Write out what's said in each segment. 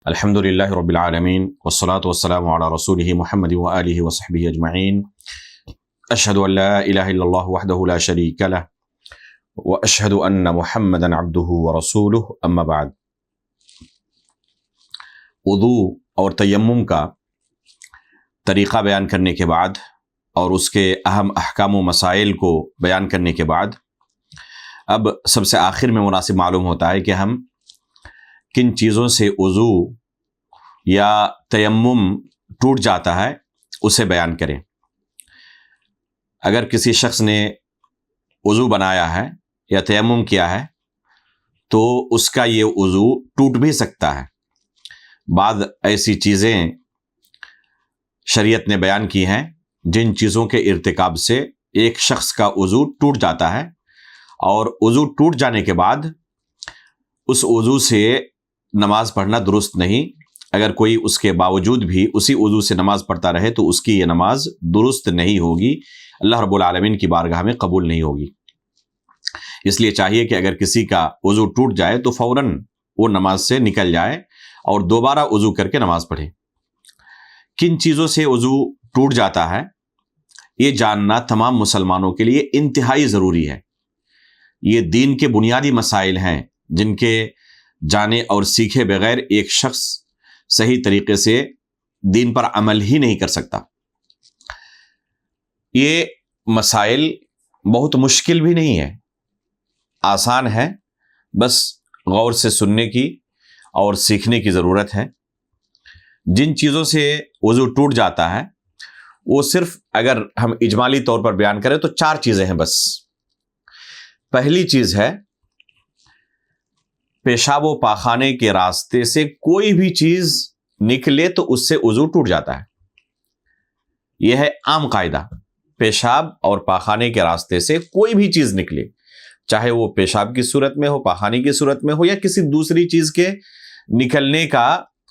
الحمد للہ رب العالمین والصلاة والسلام علی رسولہ محمد وآلہ وصحبہ اجمعین اشہد ان لا الہ الا اللہ وحدہ لا شریک لہ واشہد ان محمدا عبدہ ورسولہ اما بعد۔ وضو اور تیمم کا طریقہ بیان کرنے کے بعد اور اس کے اہم احکام و مسائل کو بیان کرنے کے بعد اب سب سے آخر میں مناسب معلوم ہوتا ہے کہ ہم کن چیزوں سے وضو یا تیمم ٹوٹ جاتا ہے اسے بیان کریں۔ اگر کسی شخص نے وضو بنایا ہے یا تیمم کیا ہے تو اس کا یہ وضو ٹوٹ بھی سکتا ہے۔ بعض ایسی چیزیں شریعت نے بیان کی ہیں جن چیزوں کے ارتکاب سے ایک شخص کا وضو ٹوٹ جاتا ہے، اور وضو ٹوٹ جانے کے بعد اس وضو سے نماز پڑھنا درست نہیں۔ اگر کوئی اس کے باوجود بھی اسی وضو سے نماز پڑھتا رہے تو اس کی یہ نماز درست نہیں ہوگی، اللہ رب العالمین کی بارگاہ میں قبول نہیں ہوگی۔ اس لیے چاہیے کہ اگر کسی کا وضو ٹوٹ جائے تو فوراً وہ نماز سے نکل جائے اور دوبارہ وضو کر کے نماز پڑھے۔ کن چیزوں سے وضو ٹوٹ جاتا ہے یہ جاننا تمام مسلمانوں کے لیے انتہائی ضروری ہے۔ یہ دین کے بنیادی مسائل ہیں جن کے جانے اور سیکھے بغیر ایک شخص صحیح طریقے سے دین پر عمل ہی نہیں کر سکتا۔ یہ مسائل بہت مشکل بھی نہیں ہے، آسان ہے، بس غور سے سننے کی اور سیکھنے کی ضرورت ہے۔ جن چیزوں سے وضو ٹوٹ جاتا ہے وہ صرف اگر ہم اجمالی طور پر بیان کریں تو 4 چیزیں ہیں بس۔ پہلی چیز ہے پیشاب و پاخانے کے راستے سے کوئی بھی چیز نکلے تو اس سے وضو ٹوٹ جاتا ہے۔ یہ ہے عام قاعدہ، پیشاب اور پاخانے کے راستے سے کوئی بھی چیز نکلے، چاہے وہ پیشاب کی صورت میں ہو، پاخانے کی صورت میں ہو، یا کسی دوسری چیز کے نکلنے کا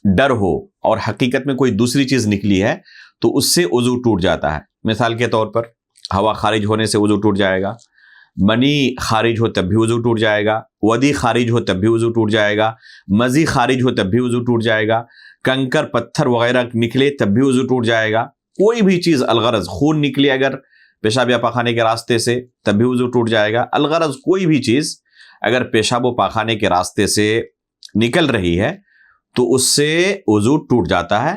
ڈر ہو اور حقیقت میں کوئی دوسری چیز نکلی ہے تو اس سے وضو ٹوٹ جاتا ہے۔ مثال کے طور پر ہوا خارج ہونے سے وضو ٹوٹ جائے گا، منی خارج ہو تب بھی وضو ٹوٹ جائے گا، ودی خارج ہو تب بھی وضو ٹوٹ جائے گا، مزی خارج ہو تب بھی وضو ٹوٹ جائے گا، کنکر پتھر وغیرہ نکلے تب بھی وضو ٹوٹ جائے گا، کوئی بھی چیز الغرض خون نکلے اگر پیشاب یا پاخانے کے راستے سے تب بھی وضو ٹوٹ جائے گا۔ الغرض کوئی بھی چیز اگر پیشاب و پاخانے کے راستے سے نکل رہی ہے تو اس سے وضو ٹوٹ جاتا ہے۔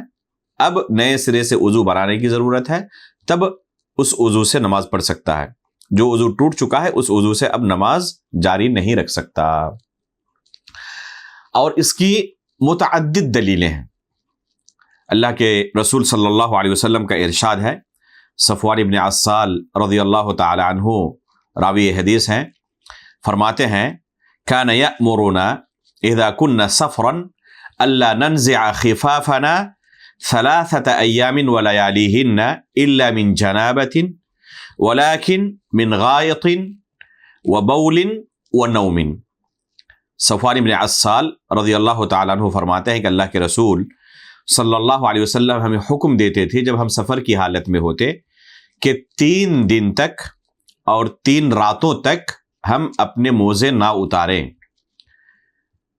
اب نئے سرے سے وضو بنانے کی ضرورت ہے، تب اس وضو سے نماز پڑھ سکتا ہے۔ جو وضو ٹوٹ چکا ہے اس وضو سے اب نماز جاری نہیں رکھ سکتا۔ اور اس کی متعدد دلیلیں ہیں۔ اللہ کے رسول صلی اللہ علیہ وسلم کا ارشاد ہے، صفوان بن عسال رضی اللہ تعالی عنہ راوی حدیث ہیں، فرماتے ہیں كان يأمرنا اذا كنا سفرا الا ننزع خفافنا 3 أيام ولياليهن الا من جنابة ولكن من غائط وبول ونوم۔ صفوان بن عسال رضی اللہ تعالیٰ عنہ فرماتے ہیں کہ اللہ کے رسول صلی اللہ علیہ وسلم ہمیں حکم دیتے تھے جب ہم سفر کی حالت میں ہوتے کہ 3 دن تک اور 3 راتوں تک ہم اپنے موزے نہ اتاریں۔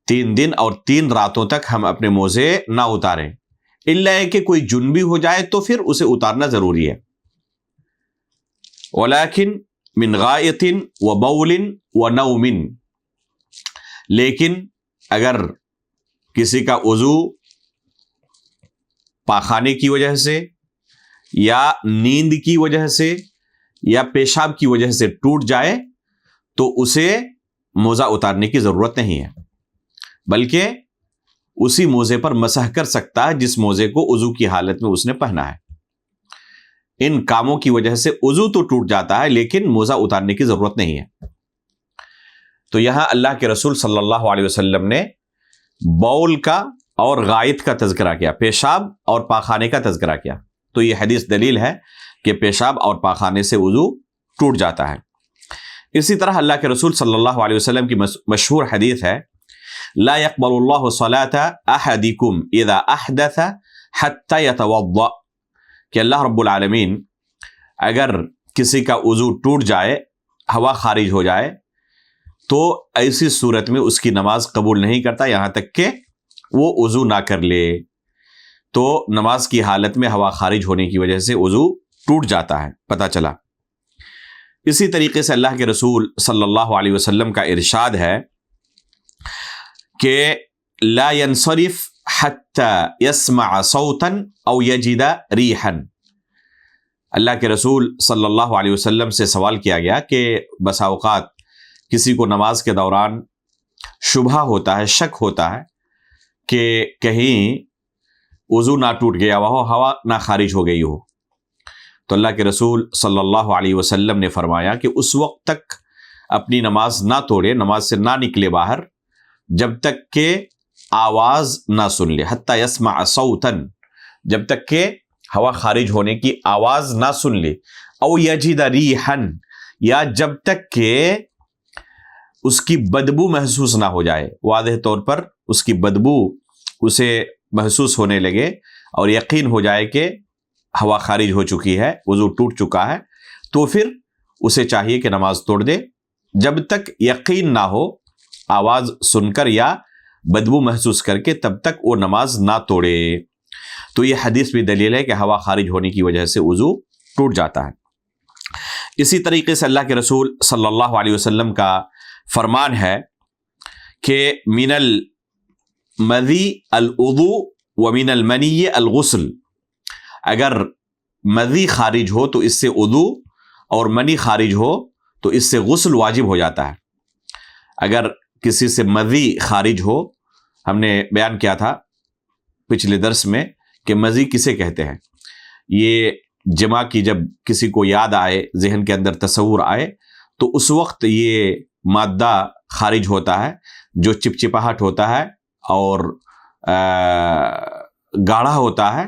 3 دن اور 3 راتوں تک ہم اپنے موزے نہ اتاریں، الا کہ کوئی جنبی ہو جائے تو پھر اسے اتارنا ضروری ہے۔ ولیکن من غائط وبول ونوم، لیکن اگر کسی کا وضو پاخانے کی وجہ سے یا نیند کی وجہ سے یا پیشاب کی وجہ سے ٹوٹ جائے تو اسے موزہ اتارنے کی ضرورت نہیں ہے، بلکہ اسی موزے پر مسح کر سکتا ہے جس موزے کو وضو کی حالت میں اس نے پہنا ہے۔ ان کاموں کی وجہ سے وضو تو ٹوٹ جاتا ہے لیکن موزہ اتارنے کی ضرورت نہیں ہے۔ تو یہاں اللہ کے رسول صلی اللہ علیہ وسلم نے بول کا اور غائط کا تذکرہ کیا، پیشاب اور پاخانے کا تذکرہ کیا، تو یہ حدیث دلیل ہے کہ پیشاب اور پاخانے سے وضو ٹوٹ جاتا ہے۔ اسی طرح اللہ کے رسول صلی اللہ علیہ وسلم کی مشہور حدیث ہے، لا يقبل اللہ صلاة احدکم اذا احدث حتى يتوضأ، کہ اللہ رب العالمین اگر کسی کا وضو ٹوٹ جائے، ہوا خارج ہو جائے، تو ایسی صورت میں اس کی نماز قبول نہیں کرتا یہاں تک کہ وہ وضو نہ کر لے تو نماز کی حالت میں ہوا خارج ہونے کی وجہ سے وضو ٹوٹ جاتا ہے، پتہ چلا۔ اسی طریقے سے اللہ کے رسول صلی اللہ علیہ وسلم کا ارشاد ہے کہ لا ينصرف حتى يسمع صوتا او يجد ريحا۔ اللہ کے رسول صلی اللہ علیہ وسلم سے سوال کیا گیا کہ بسا اوقات کسی کو نماز کے دوران شبہ ہوتا ہے، شک ہوتا ہے کہ کہیں وضو نہ ٹوٹ گیا ہو، ہوا نہ خارج ہو گئی ہو، تو اللہ کے رسول صلی اللہ علیہ وسلم نے فرمایا کہ اس وقت تک اپنی نماز نہ توڑے، نماز سے نہ نکلے باہر جب تک کہ آواز نہ سن لے، حتی یسمع صوتا، جب تک کہ ہوا خارج ہونے کی آواز نہ سن لے، او یجد ریحا، یا جب تک کہ اس کی بدبو محسوس نہ ہو جائے، واضح طور پر اس کی بدبو اسے محسوس ہونے لگے اور یقین ہو جائے کہ ہوا خارج ہو چکی ہے، وضو ٹوٹ چکا ہے، تو پھر اسے چاہیے کہ نماز توڑ دے۔ جب تک یقین نہ ہو، آواز سن کر یا بدبو محسوس کر کے، تب تک وہ نماز نہ توڑے۔ تو یہ حدیث بھی دلیل ہے کہ ہوا خارج ہونے کی وجہ سے وضو ٹوٹ جاتا ہے۔ اسی طریقے سے اللہ کے رسول صلی اللہ علیہ وسلم کا فرمان ہے کہ من المذی الوضوء ومن المنی الغسل، اگر مذی خارج ہو تو اس سے وضو، اور منی خارج ہو تو اس سے غسل واجب ہو جاتا ہے۔ اگر کسی سے مذی خارج ہو، ہم نے بیان کیا تھا پچھلے درس میں کہ مذی کسے کہتے ہیں، یہ جمع کی جب کسی کو یاد آئے، ذہن کے اندر تصور آئے، تو اس وقت یہ مادہ خارج ہوتا ہے جو چپچپاہٹ ہوتا ہے اور گاڑھا ہوتا ہے،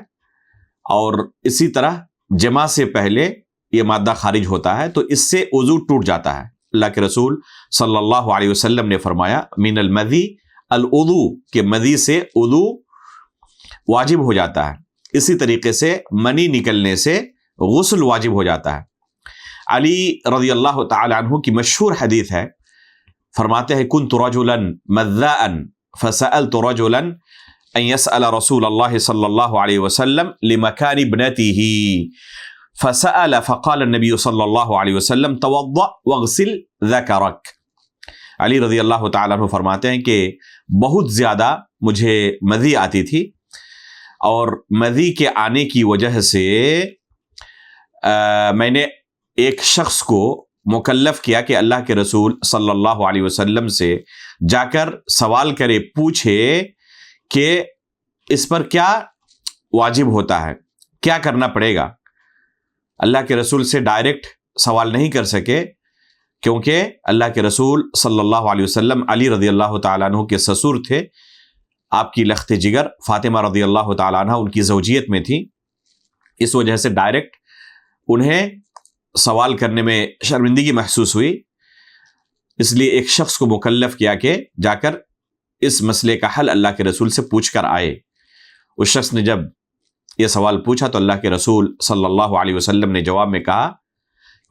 اور اسی طرح جمع سے پہلے یہ مادہ خارج ہوتا ہے، تو اس سے وضو ٹوٹ جاتا ہے۔ اللہ کے رسول صلی اللہ علیہ وسلم نے فرمایا من المذی الوضوء، کہ مذی سے وضو واجب ہو جاتا ہے۔ اسی طریقے سے منی نکلنے سے غسل واجب ہو جاتا ہے۔ علی رضی اللہ تعالی عنہ کی مشہور حدیث ہے، فرماتے ہیں کنت رجلا مذاء فسألت رجلا ان يسأل رسول اللہ صلی اللہ علیہ وسلم لمكان ابنته فسأل فقال النبی صلی اللہ علیہ وسلم توضأ واغسل ذکرک۔ علی رضی اللہ تعالیٰ عنہ فرماتے ہیں کہ بہت زیادہ مجھے مذی آتی تھی، اور مذی کے آنے کی وجہ سے میں نے ایک شخص کو مکلف کیا کہ اللہ کے رسول صلی اللہ علیہ وسلم سے جا کر سوال کرے، پوچھے کہ اس پر کیا واجب ہوتا ہے، کیا کرنا پڑے گا۔ اللہ کے رسول سے ڈائریکٹ سوال نہیں کر سکے، کیونکہ اللہ کے رسول صلی اللہ علیہ وسلم علی رضی اللہ تعالیٰ عنہ کے سسر تھے، آپ کی لخت جگر فاطمہ رضی اللہ تعالیٰ عنہ ان کی زوجیت میں تھی، اس وجہ سے ڈائریکٹ انہیں سوال کرنے میں شرمندگی محسوس ہوئی، اس لیے ایک شخص کو مکلف کیا کہ جا کر اس مسئلے کا حل اللہ کے رسول سے پوچھ کر آئے۔ اس شخص نے جب یہ سوال پوچھا تو اللہ کے رسول صلی اللہ علیہ وسلم نے جواب میں کہا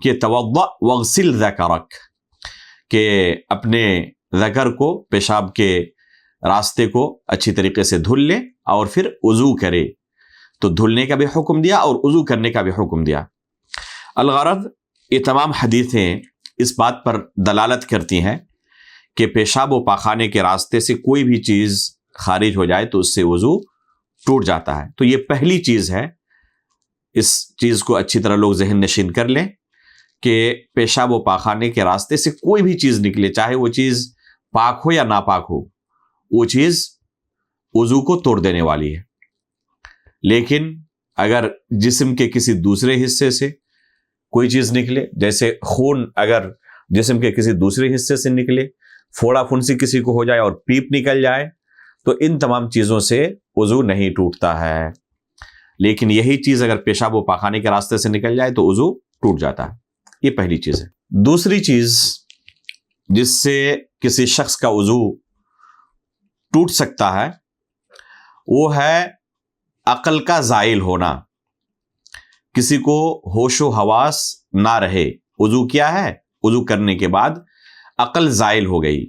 کہ توضأ واغسل ذکرک، کہ اپنے ذکر کو، پیشاب کے راستے کو اچھی طریقے سے دھل لے اور پھر وضو کرے۔ تو دھلنے کا بھی حکم دیا اور وضو کرنے کا بھی حکم دیا۔ الغرض یہ تمام حدیثیں اس بات پر دلالت کرتی ہیں کہ پیشاب و پاخانے کے راستے سے کوئی بھی چیز خارج ہو جائے تو اس سے وضو ٹوٹ جاتا ہے۔ تو یہ پہلی چیز ہے، اس چیز کو اچھی طرح لوگ ذہن نشین کر لیں کہ پیشاب و پاخانے کے راستے سے کوئی بھی چیز نکلے، چاہے وہ چیز پاک ہو یا ناپاک ہو، وہ چیز وضو کو توڑ دینے والی ہے۔ لیکن اگر جسم کے کسی دوسرے حصے سے کوئی چیز نکلے، جیسے خون اگر جسم کے کسی دوسرے حصے سے نکلے، پھوڑا پھنسی کسی کو ہو جائے اور پیپ نکل جائے، تو ان تمام چیزوں سے وضو نہیں ٹوٹتا ہے۔ لیکن یہی چیز اگر پیشاب و پاخانے کے راستے سے نکل جائے تو وضو ٹوٹ جاتا ہے۔ یہ پہلی چیز ہے۔ دوسری چیز جس سے کسی شخص کا وضو ٹوٹ سکتا ہے وہ ہے عقل کا زائل ہونا۔ کسی کو ہوش و حواس نہ رہے، وضو کیا ہے، وضو کرنے کے بعد عقل زائل ہو گئی،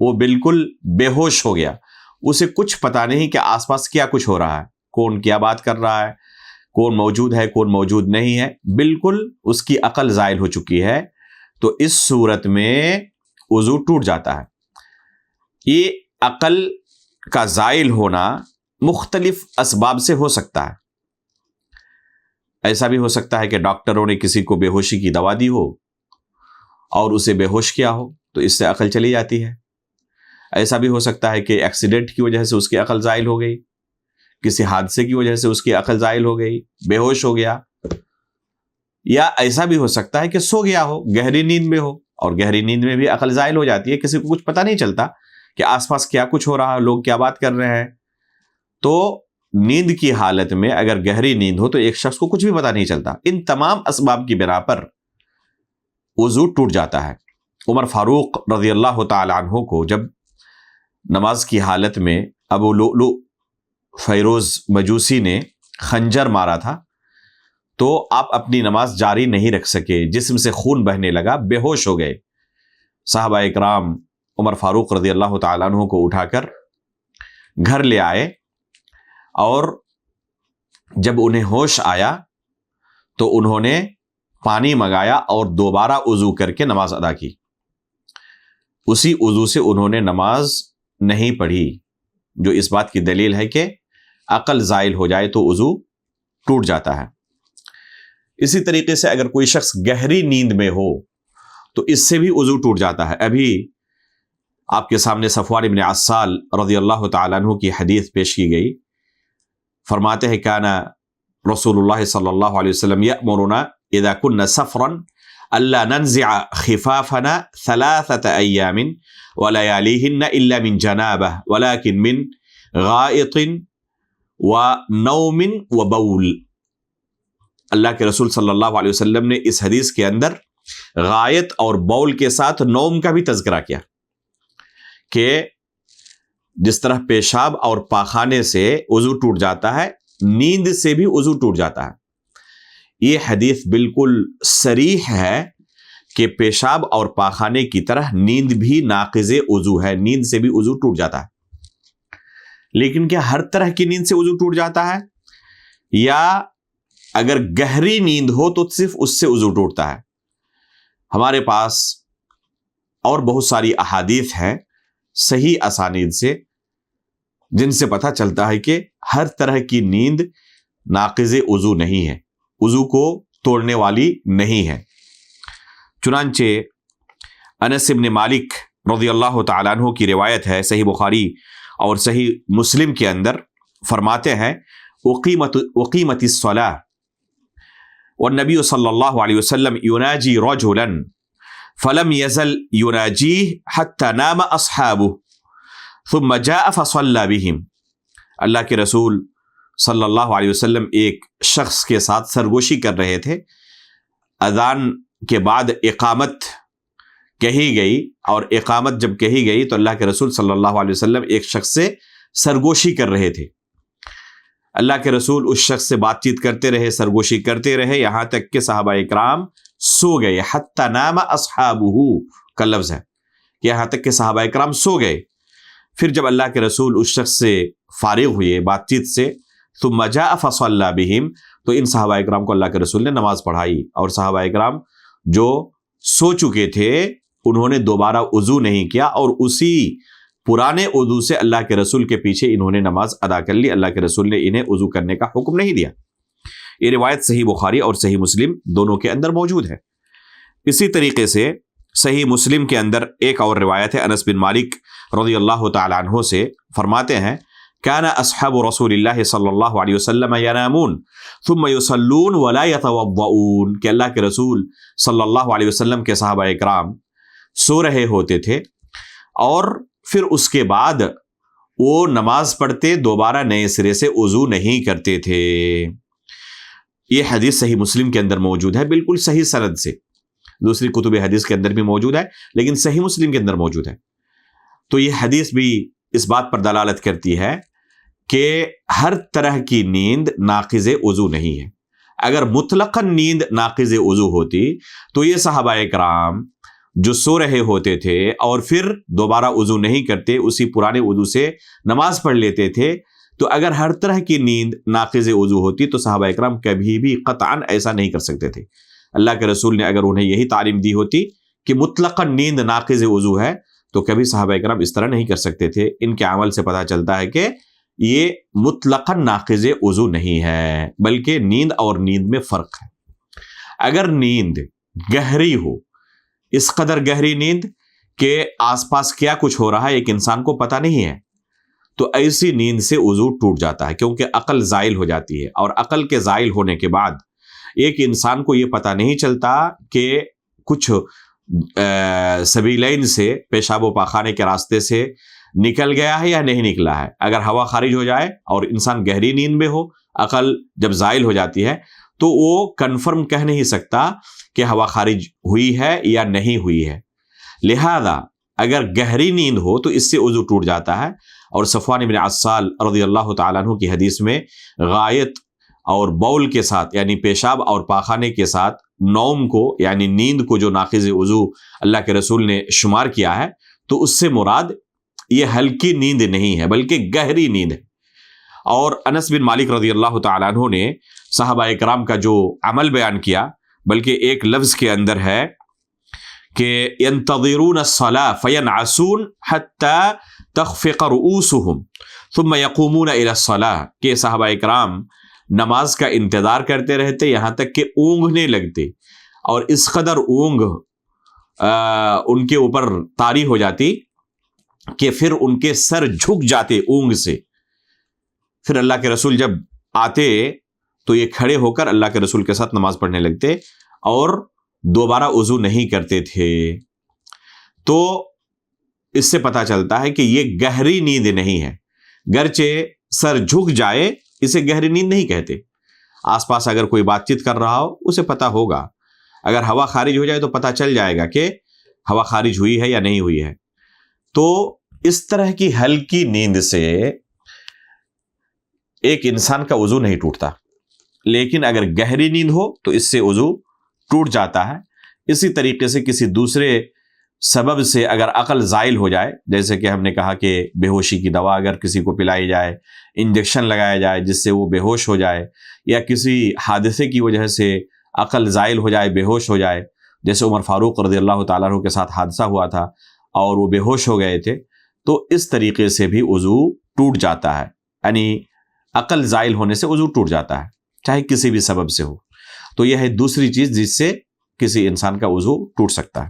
وہ بالکل بے ہوش ہو گیا، اسے کچھ پتا نہیں کہ آس پاس کیا کچھ ہو رہا ہے، کون کیا بات کر رہا ہے، کون موجود ہے کون موجود نہیں ہے، بالکل اس کی عقل زائل ہو چکی ہے، تو اس صورت میں وضو ٹوٹ جاتا ہے۔ یہ عقل کا زائل ہونا مختلف اسباب سے ہو سکتا ہے۔ ایسا بھی ہو سکتا ہے کہ ڈاکٹروں نے کسی کو بے ہوشی کی دوا دی ہو اور اسے بے ہوش کیا ہو تو اس سے عقل چلی جاتی ہے۔ ایسا بھی ہو سکتا ہے کہ ایکسیڈنٹ کی وجہ سے اس کی عقل زائل ہو گئی، کسی حادثے کی وجہ سے اس کی عقل زائل ہو گئی، بے ہوش ہو گیا، یا ایسا بھی ہو سکتا ہے کہ سو گیا ہو، گہری نیند میں ہو، اور گہری نیند میں بھی عقل زائل ہو جاتی ہے، کسی کو کچھ پتہ نہیں چلتا کہ آس پاس کیا کچھ ہو رہا ہے، لوگ کیا بات کر رہے ہیں۔ تو نیند کی حالت میں اگر گہری نیند ہو تو ایک شخص کو کچھ بھی پتہ نہیں چلتا۔ ان تمام اسباب کی بنا پر وضو ٹوٹ جاتا ہے۔ عمر فاروق رضی اللہ تعالی عنہ کو جب نماز کی حالت میں ابو لؤلؤ فیروز مجوسی نے خنجر مارا تھا تو آپ اپنی نماز جاری نہیں رکھ سکے، جسم سے خون بہنے لگا، بے ہوش ہو گئے۔ صحابہ اکرام عمر فاروق رضی اللہ تعالیٰ عنہ کو اٹھا کر گھر لے آئے، اور جب انہیں ہوش آیا تو انہوں نے پانی منگایا اور دوبارہ وضو کر کے نماز ادا کی۔ اسی وضو سے انہوں نے نماز نہیں پڑھی، جو اس بات کی دلیل ہے کہ عقل زائل ہو جائے تو وضو ٹوٹ جاتا ہے۔ اسی طریقے سے اگر کوئی شخص گہری نیند میں ہو تو اس سے بھی وضو ٹوٹ جاتا ہے۔ ابھی آپ کے سامنے صفوان بن عسال رضی اللہ تعالیٰ عنہ کی حدیث پیش کی گئی۔ فرماتے ہیں کانا رسول اللہ صلی اللہ علیہ وسلم یأمرنا اذا كنا سفرا الا ننزع خفافنا 3 ایام ولياليهن الا من جنابه ولكن من غائط ونوم وبول۔ اللہ کے رسول صلی اللہ علیہ وسلم نے اس حدیث کے اندر غائط اور بول کے ساتھ نوم کا بھی تذکرہ کیا کہ جس طرح پیشاب اور پاخانے سے وضو ٹوٹ جاتا ہے، نیند سے بھی وضو ٹوٹ جاتا ہے۔ یہ حدیث بالکل صریح ہے کہ پیشاب اور پاخانے کی طرح نیند بھی ناقض وضو ہے، نیند سے بھی وضو ٹوٹ جاتا ہے۔ لیکن کیا ہر طرح کی نیند سے وضو ٹوٹ جاتا ہے، یا اگر گہری نیند ہو تو صرف اس سے وضو ٹوٹتا ہے؟ ہمارے پاس اور بہت ساری احادیث ہیں صحیح اسانید سے جن سے پتہ چلتا ہے کہ ہر طرح کی نیند ناقض وضو نہیں ہے، وضو کو توڑنے والی نہیں ہے۔ چنانچہ انس بن مالک رضی اللہ تعالیٰ عنہ کی روایت ہے، صحیح بخاری اور صحیح مسلم کے اندر، فرماتے ہیں اقیمت الصلاۃ والنبی صلی اللہ علیہ وسلم یناجی رجلا فلم يزل يناجيه حتى نام اصحابه ثم جاء فصلى بهم۔ اللہ کے رسول صلی اللہ علیہ وسلم ایک شخص کے ساتھ سرگوشی کر رہے تھے، اذان کے بعد اقامت کہی گئی، اور اقامت جب کہی گئی تو اللہ کے رسول صلی اللہ علیہ وسلم ایک شخص سے سرگوشی کر رہے تھے۔ اللہ کے رسول اس شخص سے بات چیت کرتے رہے، سرگوشی کرتے رہے، یہاں تک کہ صحابہ اکرام سو گئے۔ حتی نام اصحابہ کا لفظ ہے کہ یہاں تک کہ صحابہ اکرام سو گئے۔ پھر جب اللہ کے رسول اس شخص سے فارغ ہوئے بات چیت سے، ثم جاء فصلی بہم، تو ان صحابہ اکرام کو اللہ کے رسول نے نماز پڑھائی، اور صحابہ اکرام جو سو چکے تھے انہوں نے دوبارہ وضو نہیں کیا، اور اسی پرانے وضو سے اللہ کے رسول کے پیچھے انہوں نے نماز ادا کر لی۔ اللہ کے رسول نے انہیں وضو کرنے کا حکم نہیں دیا۔ یہ روایت صحیح بخاری اور صحیح مسلم دونوں کے اندر موجود ہے۔ اسی طریقے سے صحیح مسلم کے اندر ایک اور روایت ہے انس بن مالک رضی اللہ تعالی عنہ سے، فرماتے ہیں کان اصحاب رسول اللہ صلی اللہ علیہ وسلم ینامون ثم یصلون ولا یتوضؤون، کہ اللہ کے رسول صلی اللہ علیہ وسلم کے صحابہ اکرام سو رہے ہوتے تھے اور پھر اس کے بعد وہ نماز پڑھتے، دوبارہ نئے سرے سے وضو نہیں کرتے تھے۔ یہ حدیث صحیح مسلم کے اندر موجود ہے، بالکل صحیح سند سے، دوسری کتب حدیث کے اندر بھی موجود ہے لیکن صحیح مسلم کے اندر موجود ہے۔ تو یہ حدیث بھی اس بات پر دلالت کرتی ہے کہ ہر طرح کی نیند ناقض وضو نہیں ہے۔ اگر مطلقاً نیند ناقض وضو ہوتی تو یہ صحابہ کرام جو سو رہے ہوتے تھے اور پھر دوبارہ وضو نہیں کرتے، اسی پرانے وضو سے نماز پڑھ لیتے تھے، تو اگر ہر طرح کی نیند ناقض وضو ہوتی تو صحابہ اکرام کبھی بھی قطعاً ایسا نہیں کر سکتے تھے۔ اللہ کے رسول نے اگر انہیں یہی تعلیم دی ہوتی کہ مطلقاً نیند ناقض وضو ہے تو کبھی صحابہ اکرام اس طرح نہیں کر سکتے تھے۔ ان کے عمل سے پتہ چلتا ہے کہ یہ مطلقاً ناقض وضو نہیں ہے، بلکہ نیند اور نیند میں فرق ہے۔ اگر نیند گہری ہو، اس قدر گہری نیند کہ آس پاس کیا کچھ ہو رہا ہے ایک انسان کو پتہ نہیں ہے، تو ایسی نیند سے وضو ٹوٹ جاتا ہے، کیونکہ عقل زائل ہو جاتی ہے، اور عقل کے زائل ہونے کے بعد ایک انسان کو یہ پتہ نہیں چلتا کہ کچھ سبیلین سے، پیشاب و پاخانے کے راستے سے نکل گیا ہے یا نہیں نکلا ہے۔ اگر ہوا خارج ہو جائے اور انسان گہری نیند میں ہو، عقل جب زائل ہو جاتی ہے تو وہ کنفرم کہہ نہیں سکتا کہ ہوا خارج ہوئی ہے یا نہیں ہوئی ہے۔ لہذا اگر گہری نیند ہو تو اس سے وضو ٹوٹ جاتا ہے، اور صفوان بن عسال رضی اللہ تعالیٰ عنہ کی حدیث میں غائط اور بول کے ساتھ، یعنی پیشاب اور پاخانے کے ساتھ نوم کو، یعنی نیند کو جو ناقض وضو اللہ کے رسول نے شمار کیا ہے، تو اس سے مراد یہ ہلکی نیند نہیں ہے بلکہ گہری نیند ہے۔ اور انس بن مالک رضی اللہ تعالیٰ عنہ نے صحابہ اکرام کا جو عمل بیان کیا، بلکہ ایک لفظ کے اندر ہے کہ ينتظرون الصلاة فينعسون حتى تخفق رؤوسهم ثم يقومون الى الصلاة، کہ صحابہ اکرام نماز کا انتظار کرتے رہتے یہاں تک کہ اونگنے لگتے، اور اس قدر اونگ ان کے اوپر طاری ہو جاتی کہ پھر ان کے سر جھک جاتے اونگ سے۔ پھر اللہ کے رسول جب آتے تو یہ کھڑے ہو کر اللہ کے رسول کے ساتھ نماز پڑھنے لگتے اور دوبارہ وضو نہیں کرتے تھے۔ تو اس سے پتہ چلتا ہے کہ یہ گہری نیند نہیں ہے، گرچہ سر جھک جائے اسے گہری نیند نہیں کہتے۔ آس پاس اگر کوئی بات چیت کر رہا ہو اسے پتہ ہوگا، اگر ہوا خارج ہو جائے تو پتہ چل جائے گا کہ ہوا خارج ہوئی ہے یا نہیں ہوئی ہے۔ تو اس طرح کی ہلکی نیند سے ایک انسان کا وضو نہیں ٹوٹتا، لیکن اگر گہری نیند ہو تو اس سے وضو ٹوٹ جاتا ہے۔ اسی طریقے سے کسی دوسرے سبب سے اگر عقل زائل ہو جائے، جیسے کہ ہم نے کہا کہ بے ہوشی کی دوا اگر کسی کو پلائی جائے، انجیکشن لگایا جائے جس سے وہ بے ہوش ہو جائے، یا کسی حادثے کی وجہ سے عقل زائل ہو جائے، بے ہوش ہو جائے، جیسے عمر فاروق رضی اللہ تعالیٰ عنہ کے ساتھ حادثہ ہوا تھا اور وہ بے ہوش ہو گئے تھے، تو اس طریقے سے بھی وضو ٹوٹ جاتا ہے، یعنی عقل زائل ہونے سے وضو ٹوٹ جاتا ہے، چاہے کسی بھی سبب سے ہو۔ تو یہ ہے دوسری چیز جس سے کسی انسان کا وضو ٹوٹ سکتا ہے۔